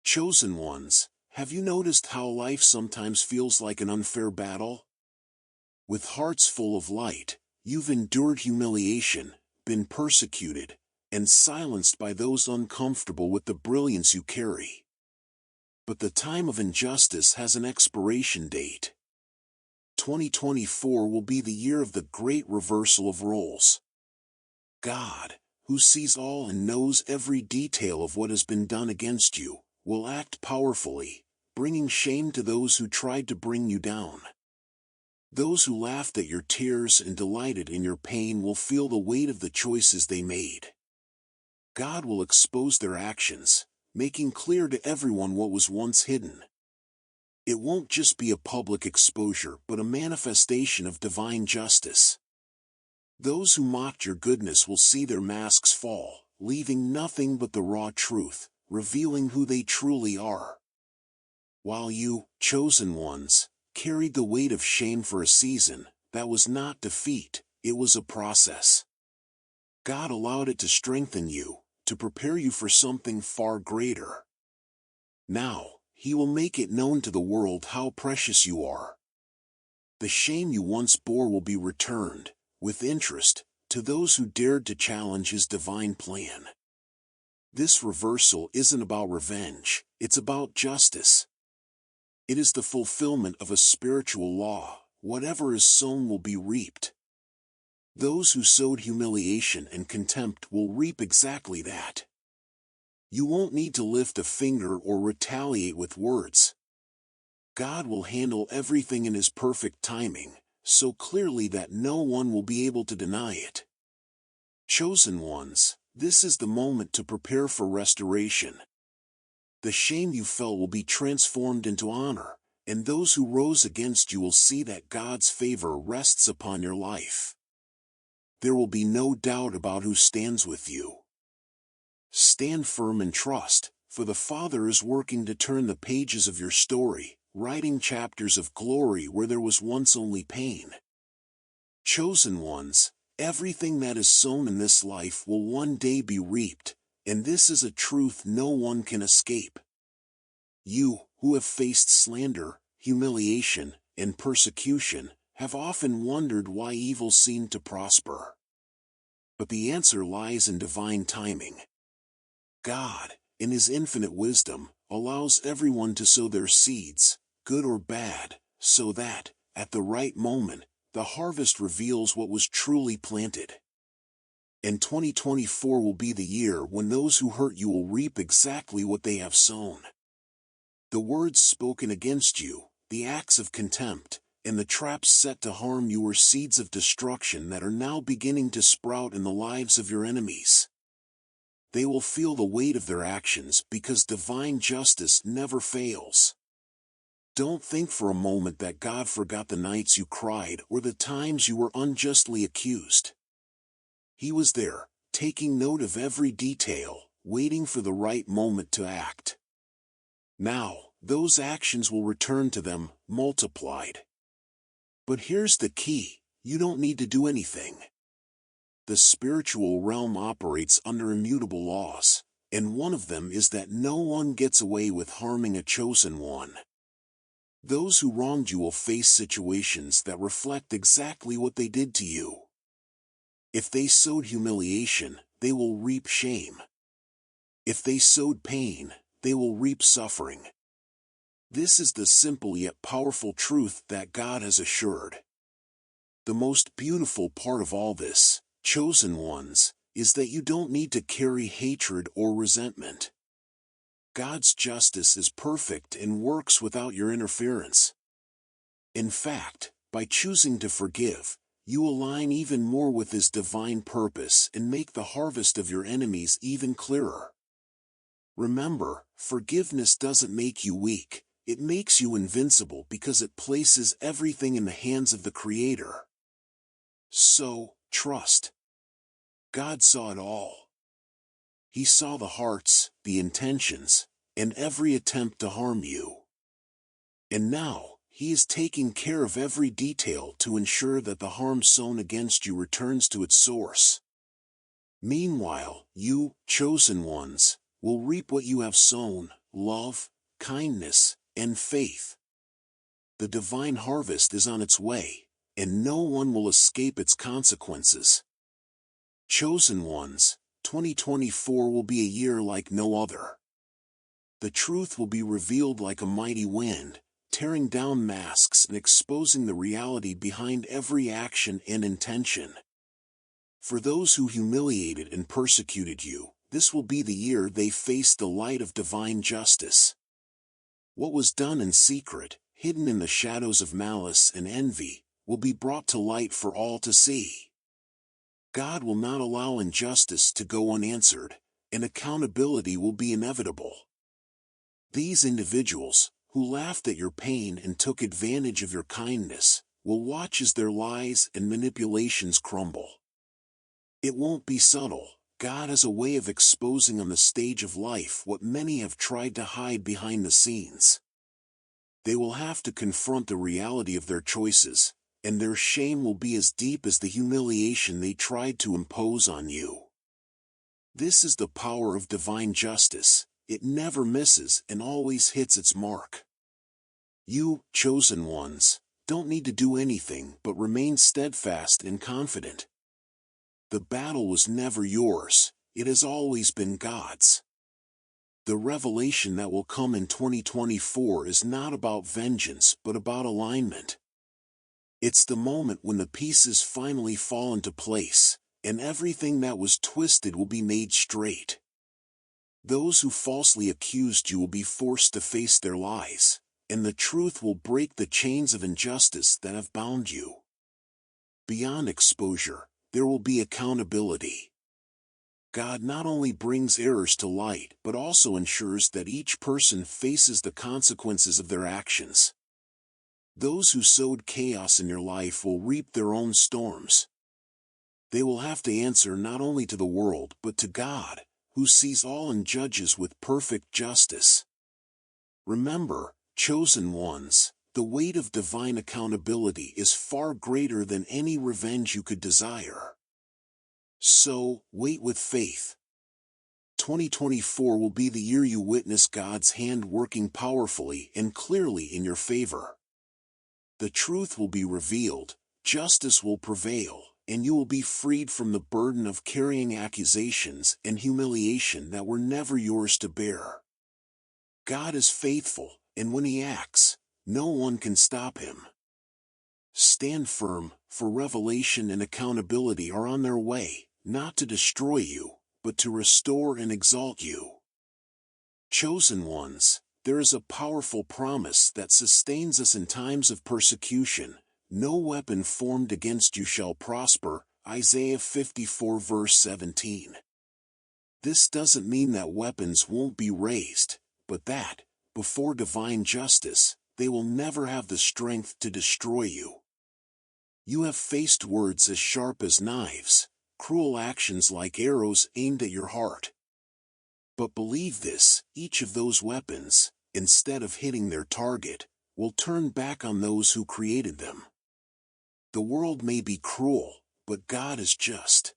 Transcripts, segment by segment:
Chosen ones, have you noticed how life sometimes feels like an unfair battle? With hearts full of light, you've endured humiliation, been persecuted, and silenced by those uncomfortable with the brilliance you carry. But the time of injustice has an expiration date. 2024 will be the year of the great reversal of roles. God, who sees all and knows every detail of what has been done against you, will act powerfully, bringing shame to those who tried to bring you down. Those who laughed at your tears and delighted in your pain will feel the weight of the choices they made. God will expose their actions, making clear to everyone what was once hidden. It won't just be a public exposure but a manifestation of divine justice. Those who mocked your goodness will see their masks fall, leaving nothing but the raw truth, revealing who they truly are. While you, chosen ones, carried the weight of shame for a season, that was not defeat, it was a process. God allowed it to strengthen you, to prepare you for something far greater. Now, He will make it known to the world how precious you are. The shame you once bore will be returned, with interest, to those who dared to challenge His divine plan. This reversal isn't about revenge, it's about justice. It is the fulfillment of a spiritual law: whatever is sown will be reaped. Those who sowed humiliation and contempt will reap exactly that. You won't need to lift a finger or retaliate with words. God will handle everything in His perfect timing, so clearly that no one will be able to deny it. Chosen ones, this is the moment to prepare for restoration. The shame you felt will be transformed into honor, and those who rose against you will see that God's favor rests upon your life. There will be no doubt about who stands with you. Stand firm and trust, for the Father is working to turn the pages of your story, writing chapters of glory where there was once only pain. Chosen ones, everything that is sown in this life will one day be reaped, and this is a truth no one can escape. You, who have faced slander, humiliation, and persecution, have often wondered why evil seemed to prosper. But the answer lies in divine timing. God, in His infinite wisdom, allows everyone to sow their seeds, good or bad, so that, at the right moment, the harvest reveals what was truly planted. And 2024 will be the year when those who hurt you will reap exactly what they have sown. The words spoken against you, the acts of contempt, and the traps set to harm you were seeds of destruction that are now beginning to sprout in the lives of your enemies. They will feel the weight of their actions because divine justice never fails. Don't think for a moment that God forgot the nights you cried or the times you were unjustly accused. He was there, taking note of every detail, waiting for the right moment to act. Now, those actions will return to them, multiplied. But here's the key: you don't need to do anything. The spiritual realm operates under immutable laws, and one of them is that no one gets away with harming a chosen one. Those who wronged you will face situations that reflect exactly what they did to you. If they sowed humiliation, they will reap shame. If they sowed pain, they will reap suffering. This is the simple yet powerful truth that God has assured. The most beautiful part of all this, chosen ones, is that you don't need to carry hatred or resentment. God's justice is perfect and works without your interference. In fact, by choosing to forgive, you align even more with His divine purpose and make the harvest of your enemies even clearer. Remember, forgiveness doesn't make you weak, it makes you invincible because it places everything in the hands of the Creator. So, trust. God saw it all. He saw the hearts, the intentions, and every attempt to harm you. And now, He is taking care of every detail to ensure that the harm sown against you returns to its source. Meanwhile, you, chosen ones, will reap what you have sown, love, kindness, and faith. The divine harvest is on its way, and no one will escape its consequences. Chosen ones, 2024 will be a year like no other. The truth will be revealed like a mighty wind, tearing down masks and exposing the reality behind every action and intention. For those who humiliated and persecuted you, this will be the year they face the light of divine justice. What was done in secret, hidden in the shadows of malice and envy, will be brought to light for all to see. God will not allow injustice to go unanswered, and accountability will be inevitable. These individuals, who laughed at your pain and took advantage of your kindness, will watch as their lies and manipulations crumble. It won't be subtle. God has a way of exposing on the stage of life what many have tried to hide behind the scenes. They will have to confront the reality of their choices, and their shame will be as deep as the humiliation they tried to impose on you. This is the power of divine justice. It never misses and always hits its mark. You, chosen ones, don't need to do anything but remain steadfast and confident. The battle was never yours, it has always been God's. The revelation that will come in 2024 is not about vengeance but about alignment. It's the moment when the pieces finally fall into place, and everything that was twisted will be made straight. Those who falsely accused you will be forced to face their lies, and the truth will break the chains of injustice that have bound you. Beyond exposure, there will be accountability. God not only brings errors to light but also ensures that each person faces the consequences of their actions. Those who sowed chaos in your life will reap their own storms. They will have to answer not only to the world but to God, who sees all and judges with perfect justice. Remember, chosen ones, the weight of divine accountability is far greater than any revenge you could desire. So, wait with faith. 2024 will be the year you witness God's hand working powerfully and clearly in your favor. The truth will be revealed, justice will prevail, and you will be freed from the burden of carrying accusations and humiliation that were never yours to bear. God is faithful, and when He acts, no one can stop Him. Stand firm, for revelation and accountability are on their way, not to destroy you, but to restore and exalt you. Chosen ones, there is a powerful promise that sustains us in times of persecution. No weapon formed against you shall prosper, Isaiah 54 verse 17. This doesn't mean that weapons won't be raised, but that, before divine justice, they will never have the strength to destroy you. You have faced words as sharp as knives, cruel actions like arrows aimed at your heart. But believe this, each of those weapons, instead of hitting their target, will turn back on those who created them. The world may be cruel, but God is just.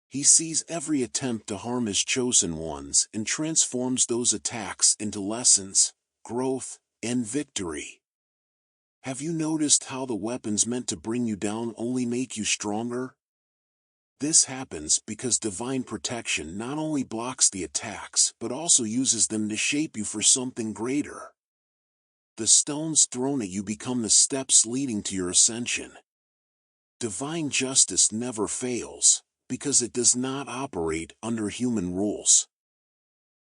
He sees every attempt to harm His chosen ones and transforms those attacks into lessons, growth, and victory. Have you noticed how the weapons meant to bring you down only make you stronger? This happens because divine protection not only blocks the attacks but also uses them to shape you for something greater. The stones thrown at you become the steps leading to your ascension. Divine justice never fails, because it does not operate under human rules.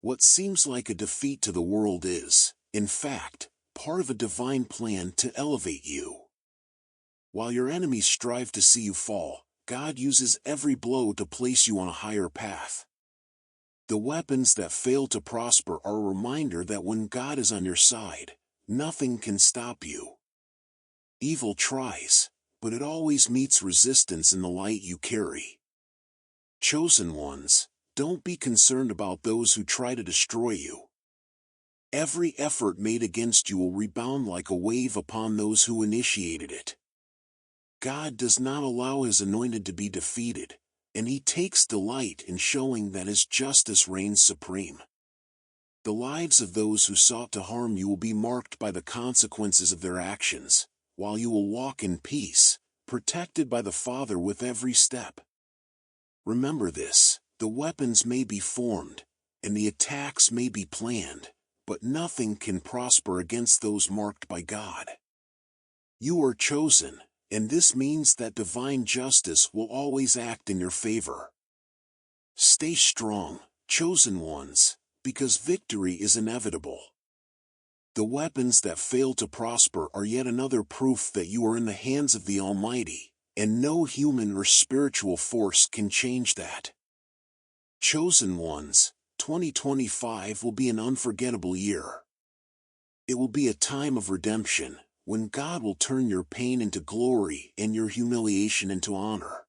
What seems like a defeat to the world is, in fact, part of a divine plan to elevate you. While your enemies strive to see you fall, God uses every blow to place you on a higher path. The weapons that fail to prosper are a reminder that when God is on your side, nothing can stop you. Evil tries, but it always meets resistance in the light you carry. Chosen ones, don't be concerned about those who try to destroy you. Every effort made against you will rebound like a wave upon those who initiated it. God does not allow His anointed to be defeated, and He takes delight in showing that His justice reigns supreme. The lives of those who sought to harm you will be marked by the consequences of their actions, while you will walk in peace, protected by the Father with every step. Remember this: the weapons may be formed, and the attacks may be planned, but nothing can prosper against those marked by God. You are chosen, and this means that divine justice will always act in your favor. Stay strong, chosen ones, because victory is inevitable. The weapons that fail to prosper are yet another proof that you are in the hands of the Almighty, and no human or spiritual force can change that. Chosen ones, 2025 will be an unforgettable year. It will be a time of redemption, when God will turn your pain into glory and your humiliation into honor.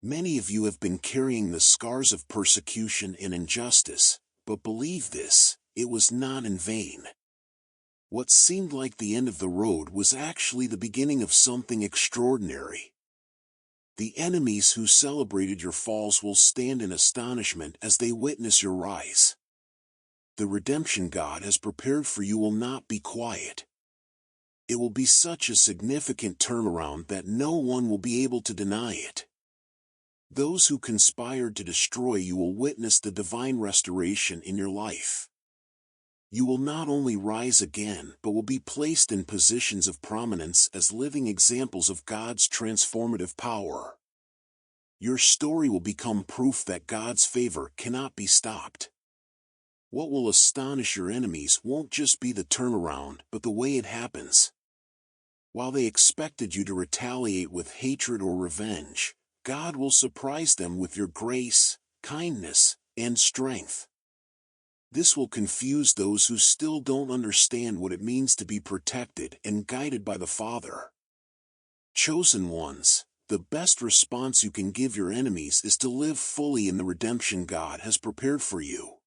Many of you have been carrying the scars of persecution and injustice, but believe this: it was not in vain. What seemed like the end of the road was actually the beginning of something extraordinary. The enemies who celebrated your falls will stand in astonishment as they witness your rise. The redemption God has prepared for you will not be quiet. It will be such a significant turnaround that no one will be able to deny it. Those who conspired to destroy you will witness the divine restoration in your life. You will not only rise again but will be placed in positions of prominence as living examples of God's transformative power. Your story will become proof that God's favor cannot be stopped. What will astonish your enemies won't just be the turnaround but the way it happens. While they expected you to retaliate with hatred or revenge, God will surprise them with your grace, kindness, and strength. This will confuse those who still don't understand what it means to be protected and guided by the Father. Chosen ones, the best response you can give your enemies is to live fully in the redemption God has prepared for you.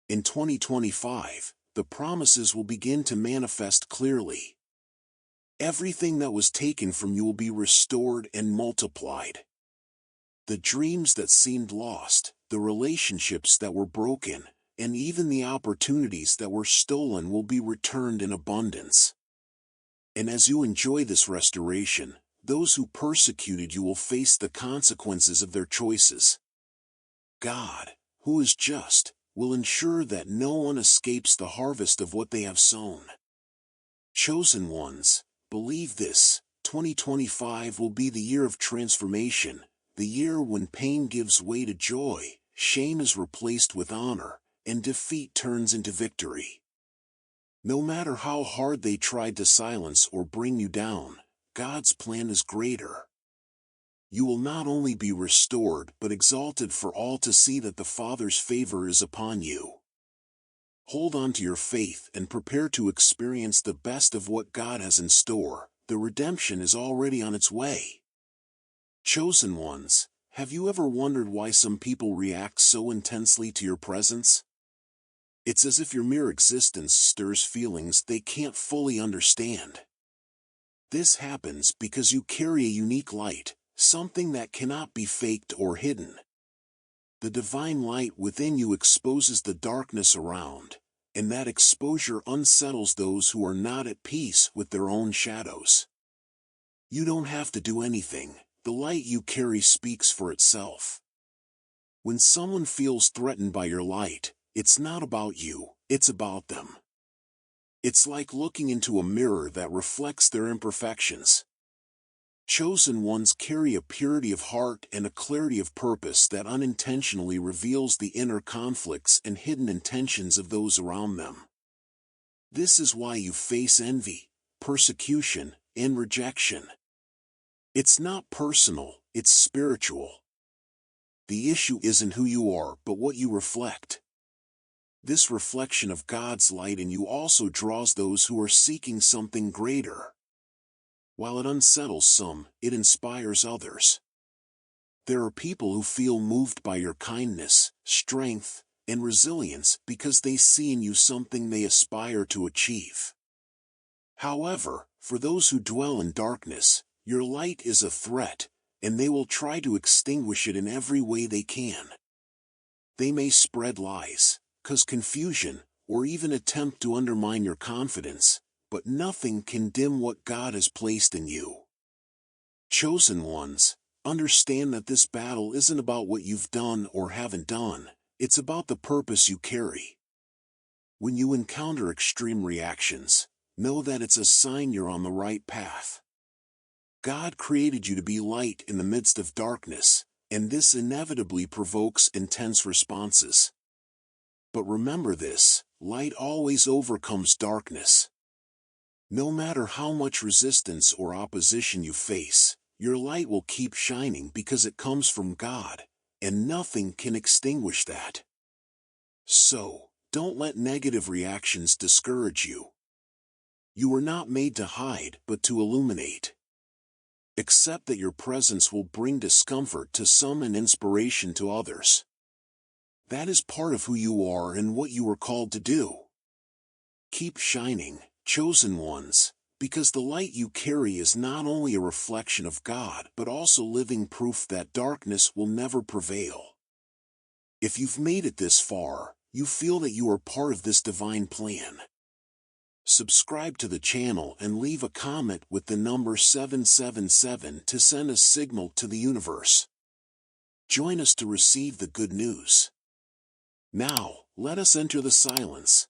In 2025, the promises will begin to manifest clearly. Everything that was taken from you will be restored and multiplied. The dreams that seemed lost, the relationships that were broken, and even the opportunities that were stolen will be returned in abundance. And as you enjoy this restoration, those who persecuted you will face the consequences of their choices. God, who is just, will ensure that no one escapes the harvest of what they have sown. Chosen ones, believe this: 2025 will be the year of transformation, the year when pain gives way to joy, shame is replaced with honor, and defeat turns into victory. No matter how hard they tried to silence or bring you down, God's plan is greater. You will not only be restored but exalted for all to see that the Father's favor is upon you. Hold on to your faith and prepare to experience the best of what God has in store. The redemption is already on its way. Chosen ones, have you ever wondered why some people react so intensely to your presence? It's as if your mere existence stirs feelings they can't fully understand. This happens because you carry a unique light, something that cannot be faked or hidden. The divine light within you exposes the darkness around, and that exposure unsettles those who are not at peace with their own shadows. You don't have to do anything. The light you carry speaks for itself. When someone feels threatened by your light, it's not about you, it's about them. It's like looking into a mirror that reflects their imperfections. Chosen ones carry a purity of heart and a clarity of purpose that unintentionally reveals the inner conflicts and hidden intentions of those around them. This is why you face envy, persecution, and rejection. It's not personal, it's spiritual. The issue isn't who you are but what you reflect. This reflection of God's light in you also draws those who are seeking something greater. While it unsettles some, it inspires others. There are people who feel moved by your kindness, strength, and resilience because they see in you something they aspire to achieve. However, for those who dwell in darkness, your light is a threat, and they will try to extinguish it in every way they can. They may spread lies, cause confusion, or even attempt to undermine your confidence, but nothing can dim what God has placed in you. Chosen ones, understand that this battle isn't about what you've done or haven't done, it's about the purpose you carry. When you encounter extreme reactions, know that it's a sign you're on the right path. God created you to be light in the midst of darkness, and this inevitably provokes intense responses. But remember this, light always overcomes darkness. No matter how much resistance or opposition you face, your light will keep shining because it comes from God, and nothing can extinguish that. So, don't let negative reactions discourage you. You were not made to hide, but to illuminate. Accept that your presence will bring discomfort to some and inspiration to others. That is part of who you are and what you were called to do. Keep shining, chosen ones, because the light you carry is not only a reflection of God but also living proof that darkness will never prevail. If you've made it this far, you feel that you are part of this divine plan. Subscribe to the channel and leave a comment with the number 777 to send a signal to the universe. Join us to receive the good news. Now, let us enter the silence.